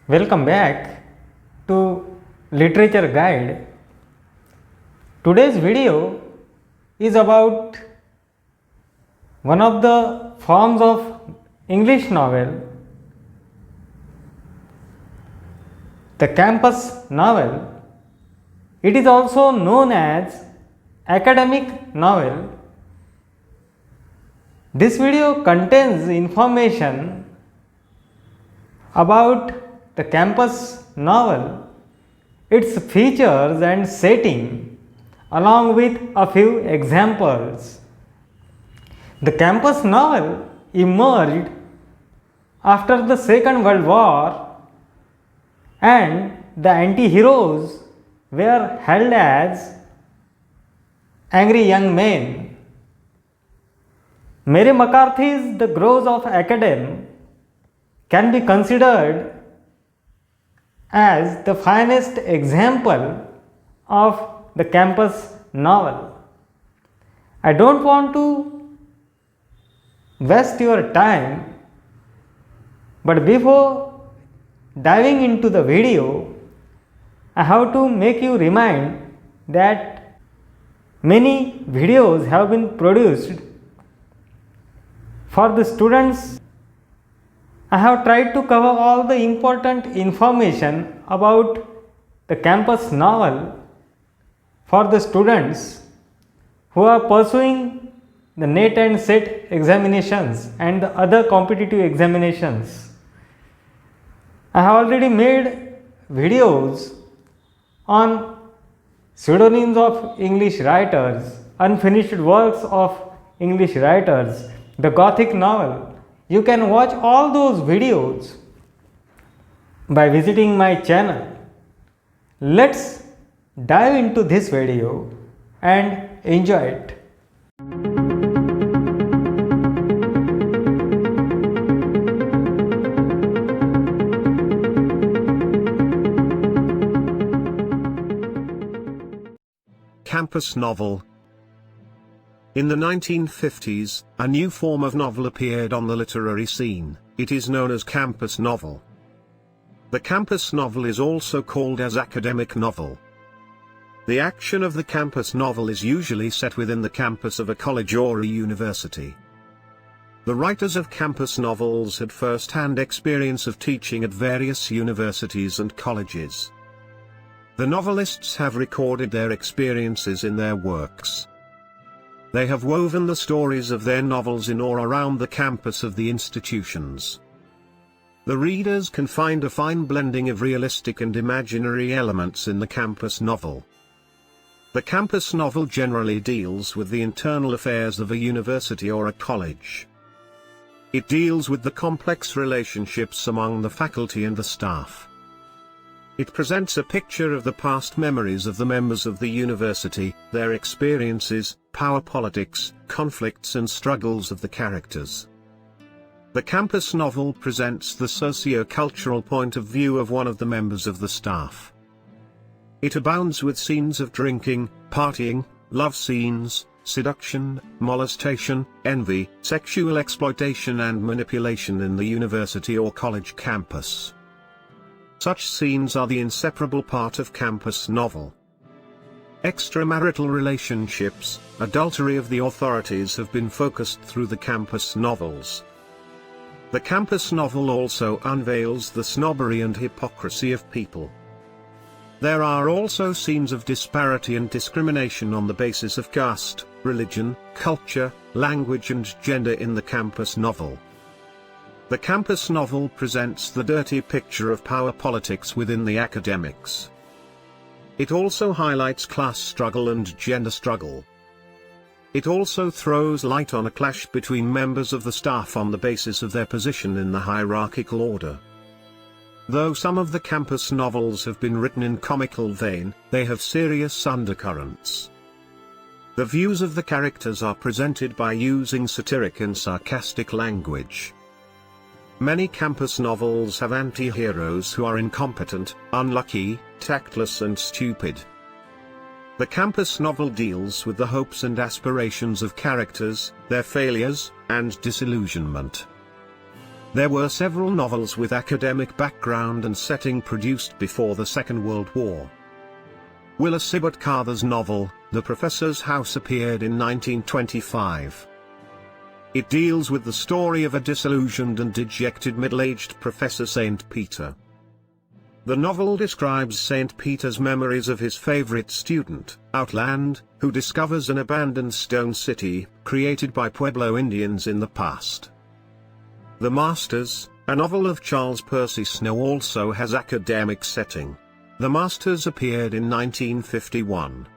Welcome back to Literature Guide. Today's video is about one of the forms of English novel, the campus novel. It is also known as academic novel. This video contains information about the campus novel, its features and setting, along with a few examples. The campus novel emerged after the Second World War, and the anti-heroes were held as angry young men. Mary McCarthy's The Groves of Academe can be considered as the finest example of the campus novel. I don't want to waste your time, but before diving into the video, I have to make you remind that many videos have been produced for the students. I have tried to cover all the important information about the campus novel for the students who are pursuing the NET and SET examinations and the other competitive examinations. I have already made videos on pseudonyms of English writers, unfinished works of English writers, the Gothic novel. You can watch all those videos by visiting my channel. Let's dive into this video and enjoy it. Campus novel. In the 1950s, a new form of novel appeared on the literary scene. It is known as campus novel. The campus novel is also called as academic novel. The action of the campus novel is usually set within the campus of a college or a university. The writers of campus novels had first-hand experience of teaching at various universities and colleges. The novelists have recorded their experiences in their works. They have woven the stories of their novels in or around the campus of the institutions. The readers can find a fine blending of realistic and imaginary elements in the campus novel. The campus novel generally deals with the internal affairs of a university or a college. It deals with the complex relationships among the faculty and the staff. It presents a picture of the past memories of the members of the university, their experiences, power politics, conflicts and struggles of the characters. The campus novel presents the socio-cultural point of view of one of the members of the staff. It abounds with scenes of drinking, partying, love scenes, seduction, molestation, envy, sexual exploitation and manipulation in the university or college campus. Such scenes are the inseparable part of campus novel. Extramarital relationships, adultery of the authorities have been focused through the campus novels. The campus novel also unveils the snobbery and hypocrisy of people. There are also scenes of disparity and discrimination on the basis of caste, religion, culture, language and gender in the campus novel. The campus novel presents the dirty picture of power politics within the academics. It also highlights class struggle and gender struggle. It also throws light on a clash between members of the staff on the basis of their position in the hierarchical order. Though some of the campus novels have been written in comical vein, they have serious undercurrents. The views of the characters are presented by using satiric and sarcastic language. Many campus novels have anti-heroes who are incompetent, unlucky, tactless and stupid. The campus novel deals with the hopes and aspirations of characters, their failures, and disillusionment. There were several novels with academic background and setting produced before the Second World War. Willa Sibbert Carver's novel, The Professor's House, appeared in 1925. It deals with the story of a disillusioned and dejected middle-aged Professor St. Peter. The novel describes St. Peter's memories of his favorite student, Outland, who discovers an abandoned stone city, created by Pueblo Indians in the past. The Masters, a novel of Charles Percy Snow, also has academic setting. The Masters appeared in 1951.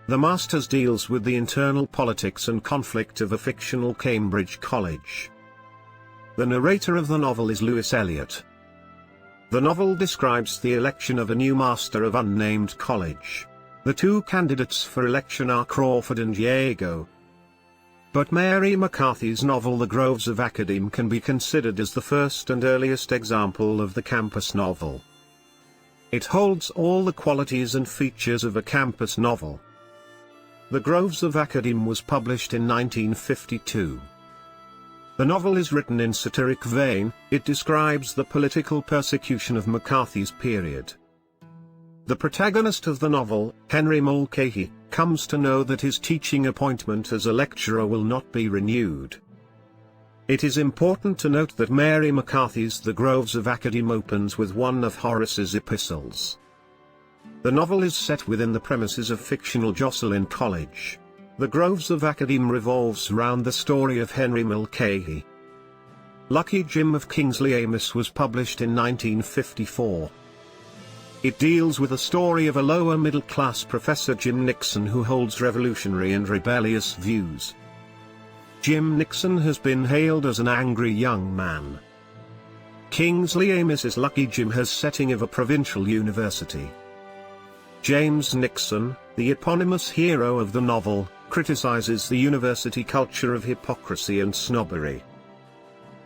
The Masters deals with the internal politics and conflict of a fictional Cambridge college. The narrator of the novel is Lewis Eliot. The novel describes the election of a new master of unnamed college. The two candidates for election are Crawford and Yago. But Mary McCarthy's novel The Groves of Academe can be considered as the first and earliest example of the campus novel. It holds all the qualities and features of a campus novel. The Groves of Academe was published in 1952. The novel is written in satiric vein. It describes the political persecution of McCarthy's period. The protagonist of the novel, Henry Mulcahy, comes to know that his teaching appointment as a lecturer will not be renewed. It is important to note that Mary McCarthy's The Groves of Academe opens with one of Horace's epistles. The novel is set within the premises of fictional Jocelyn College. The Groves of Academe revolves round the story of Henry Mulcahy. Lucky Jim of Kingsley Amis was published in 1954. It deals with the story of a lower middle-class Professor Jim Nixon who holds revolutionary and rebellious views. Jim Nixon has been hailed as an angry young man. Kingsley Amis's Lucky Jim has setting of a provincial university. James Nixon, the eponymous hero of the novel, criticizes the university culture of hypocrisy and snobbery.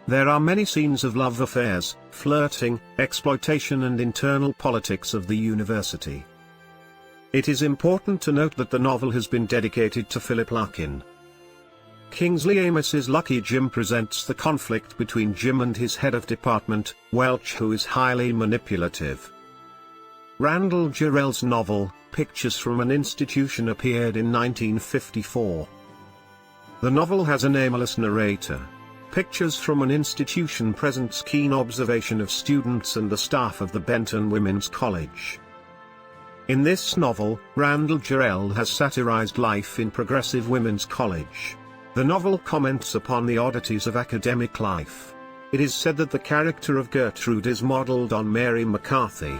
There are many scenes of love affairs, flirting, exploitation and internal politics of the university. It is important to note that the novel has been dedicated to Philip Larkin. Kingsley Amis's Lucky Jim presents the conflict between Jim and his head of department, Welch, who is highly manipulative. Randall Jarrell's novel, Pictures from an Institution, appeared in 1954. The novel has a nameless narrator. Pictures from an Institution presents keen observation of students and the staff of the Benton Women's College. In this novel, Randall Jarrell has satirized life in progressive women's college. The novel comments upon the oddities of academic life. It is said that the character of Gertrude is modeled on Mary McCarthy.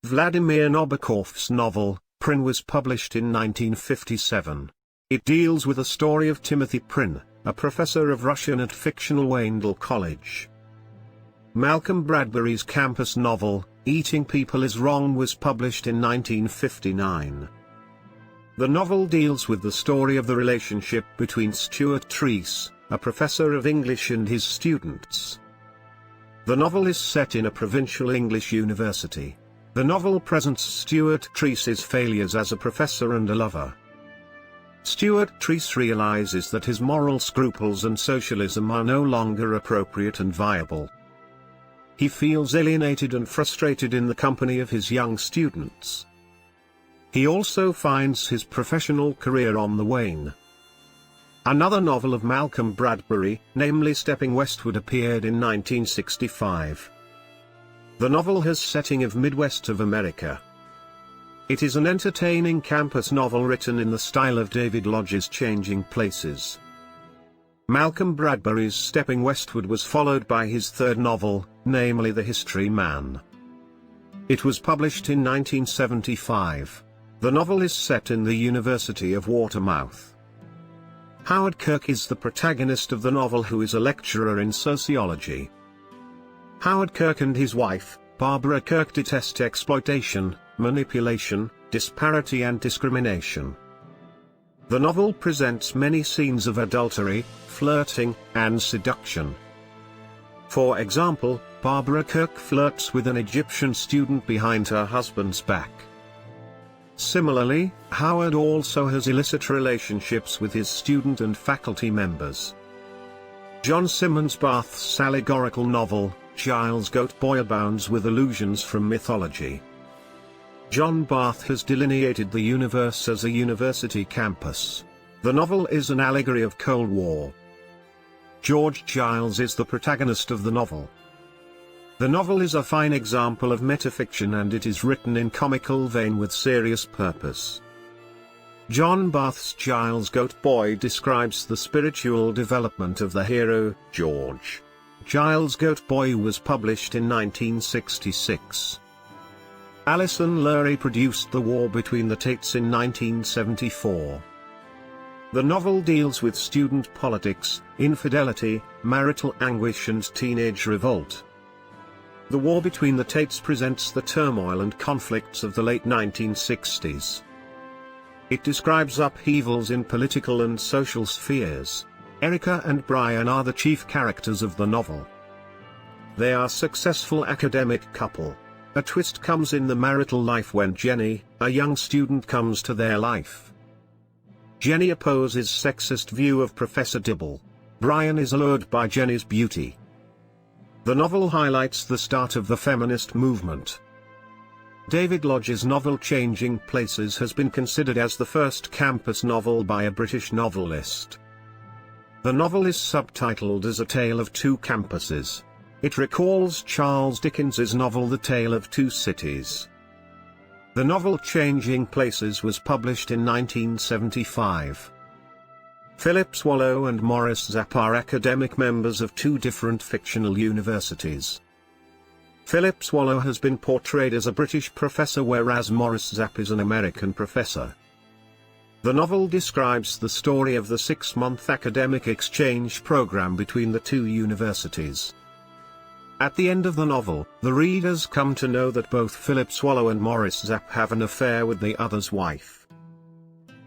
Vladimir Nabokov's novel, Prin, was published in 1957. It deals with the story of Timothy Prin, a professor of Russian at fictional Wendell College. Malcolm Bradbury's campus novel, Eating People Is Wrong, was published in 1959. The novel deals with the story of the relationship between Stuart Treece, a professor of English, and his students. The novel is set in a provincial English university. The novel presents Stuart Treece's failures as a professor and a lover. Stuart Treece realizes that his moral scruples and socialism are no longer appropriate and viable. He feels alienated and frustrated in the company of his young students. He also finds his professional career on the wane. Another novel of Malcolm Bradbury, namely Stepping Westward, appeared in 1965. The novel has setting of Midwest of America. It is an entertaining campus novel written in the style of David Lodge's Changing Places. Malcolm Bradbury's Stepping Westward was followed by his third novel, namely The History Man. It was published in 1975. The novel is set in the University of Watermouth. Howard Kirk is the protagonist of the novel, who is a lecturer in sociology. Howard Kirk and his wife, Barbara Kirk, detest exploitation, manipulation, disparity and discrimination. The novel presents many scenes of adultery, flirting, and seduction. For example, Barbara Kirk flirts with an Egyptian student behind her husband's back. Similarly, Howard also has illicit relationships with his student and faculty members. John Simmons Barth's allegorical novel, Giles Goat Boy, abounds with allusions from mythology. John Barth has delineated the universe as a university campus. The novel is an allegory of Cold War. George Giles is the protagonist of the novel. The novel is a fine example of metafiction, and it is written in comical vein with serious purpose. John Barth's Giles Goat Boy describes the spiritual development of the hero, George. Giles Goat Boy was published in 1966. Alison Lurie produced The War Between the Tates in 1974. The novel deals with student politics, infidelity, marital anguish and teenage revolt. The War Between the Tates presents the turmoil and conflicts of the late 1960s. It describes upheavals in political and social spheres. Erica and Brian are the chief characters of the novel. They are a successful academic couple. A twist comes in the marital life when Jenny, a young student, comes to their life. Jenny opposes sexist view of Professor Dibble. Brian is allured by Jenny's beauty. The novel highlights the start of the feminist movement. David Lodge's novel Changing Places has been considered as the first campus novel by a British novelist. The novel is subtitled as A Tale of Two Campuses. It recalls Charles Dickens's novel The Tale of Two Cities. The novel Changing Places was published in 1975. Phillip Swallow and Maurice Zapp are academic members of two different fictional universities. Phillip Swallow has been portrayed as a British professor, whereas Maurice Zapp is an American professor. The novel describes the story of the 6-month academic exchange program between the two universities. At the end of the novel, the readers come to know that both Phillip Swallow and Maurice Zapp have an affair with the other's wife.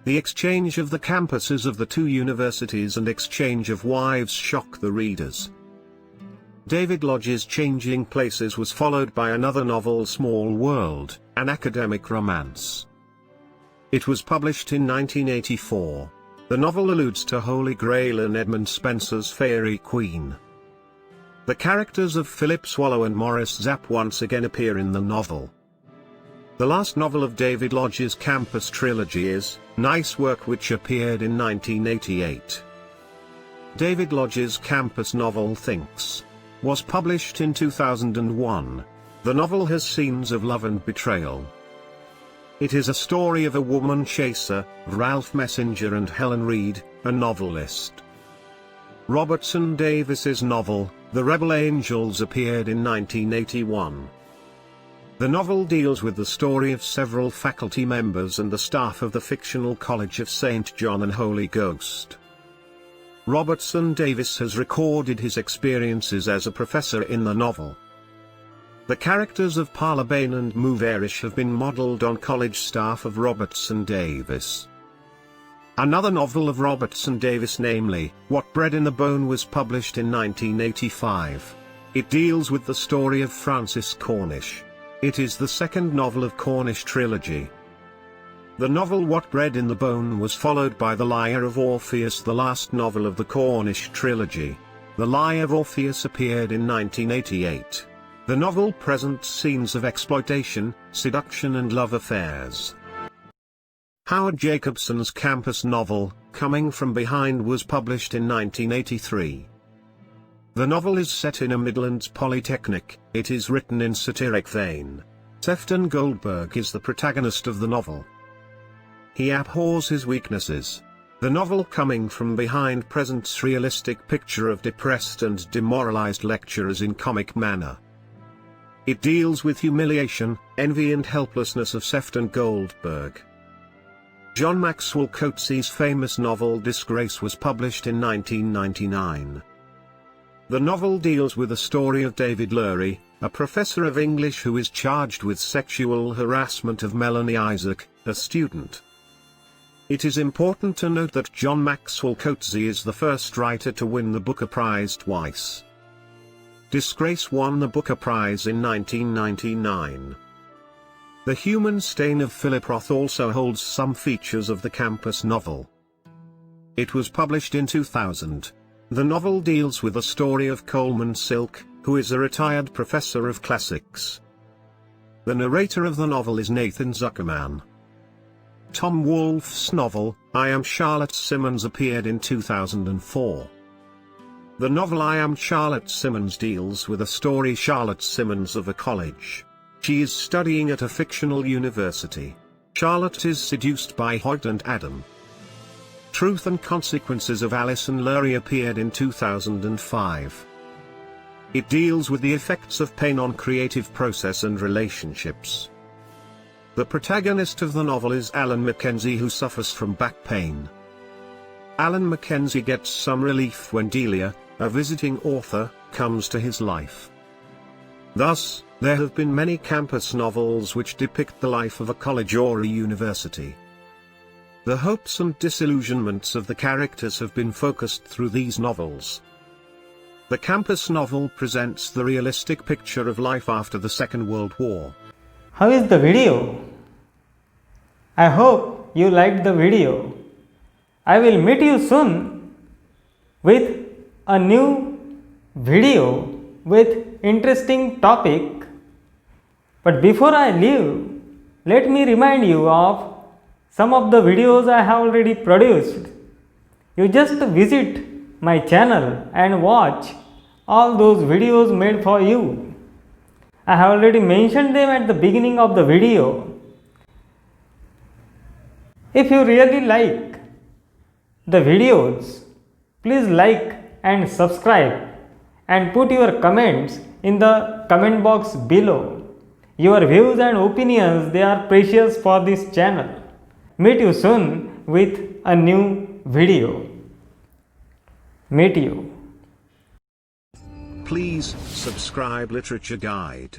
The exchange of the campuses of the two universities and exchange of wives shock the readers. David Lodge's Changing Places was followed by another novel, Small World, an academic romance. It was published in 1984. The novel alludes to Holy Grail and Edmund Spenser's Fairy Queen. The characters of Phillip Swallow and Maurice Zapp once again appear in the novel. The last novel of David Lodge's campus trilogy is Nice Work, which appeared in 1988. David Lodge's campus novel Thinks was published in 2001. The novel has scenes of love and betrayal. It is a story of a woman chaser, Ralph Messenger, and Helen Reed, a novelist. Robertson Davis's novel, The Rebel Angels, appeared in 1981. The novel deals with the story of several faculty members and the staff of the fictional College of St. John and Holy Ghost. Robertson Davis has recorded his experiences as a professor in the novel. The characters of Parla Bain and Mouverish have been modelled on college staff of Robertson Davis. Another novel of Robertson Davis, namely, What Bred in the Bone, was published in 1985. It deals with the story of Francis Cornish. It is the second novel of Cornish trilogy. The novel What Bred in the Bone was followed by The Lyre of Orpheus, the last novel of the Cornish trilogy. The Lyre of Orpheus appeared in 1988. The novel presents scenes of exploitation, seduction and love affairs. Howard Jacobson's campus novel, Coming From Behind, was published in 1983. The novel is set in a Midlands polytechnic. It is written in satiric vein. Sefton Goldberg is the protagonist of the novel. He abhors his weaknesses. The novel Coming From Behind presents realistic picture of depressed and demoralized lecturers in comic manner. It deals with humiliation, envy and helplessness of Sefton Goldberg. John Maxwell Coetzee's famous novel Disgrace was published in 1999. The novel deals with the story of David Lurie, a professor of English who is charged with sexual harassment of Melanie Isaac, a student. It is important to note that John Maxwell Coetzee is the first writer to win the Booker Prize twice. Disgrace won the Booker Prize in 1999. The Human Stain of Philip Roth also holds some features of the campus novel. It was published in 2000. The novel deals with the story of Coleman Silk, who is a retired professor of classics. The narrator of the novel is Nathan Zuckerman. Tom Wolfe's novel, I Am Charlotte Simmons, appeared in 2004. The novel I Am Charlotte Simmons deals with a story Charlotte Simmons of a college. She is studying at a fictional university. Charlotte is seduced by Hoyt and Adam. Truth and Consequences of Alison Lurie appeared in 2005. It deals with the effects of pain on creative process and relationships. The protagonist of the novel is Alan Mackenzie, who suffers from back pain. Alan Mackenzie gets some relief when Delia, a visiting author, comes to his life. Thus, there have been many campus novels which depict the life of a college or a university. The hopes and disillusionments of the characters have been focused through these novels. The campus novel presents the realistic picture of life after the Second World War. How is the video? I hope you liked the video. I will meet you soon with a new video with interesting topic. But before I leave, let me remind you of some of the videos I have already produced. You just visit my channel and watch all those videos made for you. I have already mentioned them at the beginning of the video. If you really like the videos, please like and subscribe and put your comments in the comment box below. Your views and opinions, they are precious for this channel. Meet you soon with a new video. Meet you. Please subscribe Literature Guide.